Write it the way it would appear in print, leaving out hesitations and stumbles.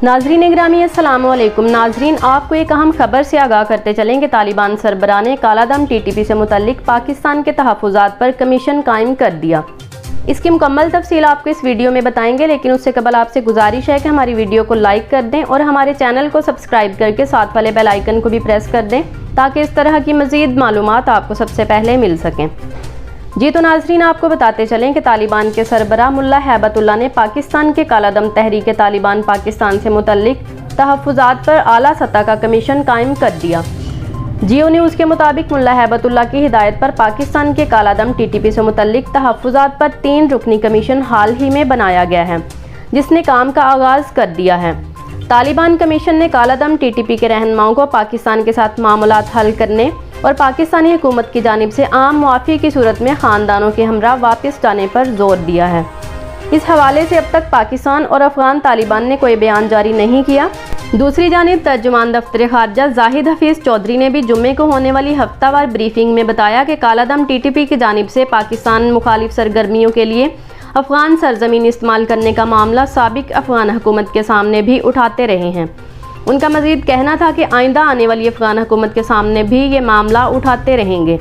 नाजरीन ग्रामी अस्सलाम वालेकुम। नाजरीन, आपको एक अहम खबर से आगाह करते चलें कि तालिबान सरबराह ने कालादम टीटीपी से मुतल्लिक पाकिस्तान के तहफ़्फ़ुज़ात पर कमीशन कायम कर दिया। इसकी मुकम्मल तफसील आपको इस वीडियो में बताएंगे, लेकिन उससे कबल आपसे गुजारिश है कि हमारी वीडियो को लाइक कर दें और हमारे चैनल को सब्सक्राइब करके साथ वाले बेल आइकन को भी प्रेस कर दें ताकि इस तरह की मज़ीद मालूमात आपको सबसे पहले मिल सकें। जी तो नाजरीन, आपको बताते चलें कि तालिबान के सरबराह मुल्ला हैबतुल्लाह ने पाकिस्तान के कालादम तहरीक तालिबान पाकिस्तान से मुतल्लिक तहफ़्फ़ुज़ात पर आला सतह का कमीशन कायम कर दिया। जियो न्यूज़ के मुताबिक मुल्ला हैबतुल्लाह की हिदायत पर पाकिस्तान के कालादम टीटीपी से मुतल्लिक तहफ़्फ़ुज़ात पर 3 रुकनी कमीशन हाल ही में बनाया गया है, जिसने काम का आगाज़ कर दिया है। तालिबान कमीशन ने कालादम टीटीपी के रहनुमाओं को पाकिस्तान के साथ मामलात हल करने और पाकिस्तानी हुकूमत की जानिब से आम मुआफ़ी की सूरत में ख़ानदानों के हमरा वापस जाने पर जोर दिया है। इस हवाले से अब तक पाकिस्तान और अफगान तालिबान ने कोई बयान जारी नहीं किया। दूसरी जानिब तर्जुमान दफ्तर खारजा जाहिद हफीज़ चौधरी ने भी जुम्मे को होने वाली हफ्तावार ब्रीफिंग में बताया कि कालादम टीटीपी की जानिब से पाकिस्तान मुखालिफ सरगर्मियों के लिए अफगान सरजमीन इस्तेमाल करने का मामला साबिक अफगान हुकूमत के सामने भी उठाते रहे हैं। उनका मज़ीद कहना था कि आइंदा आने वाली अफगान हुकूमत के सामने भी ये मामला उठाते रहेंगे।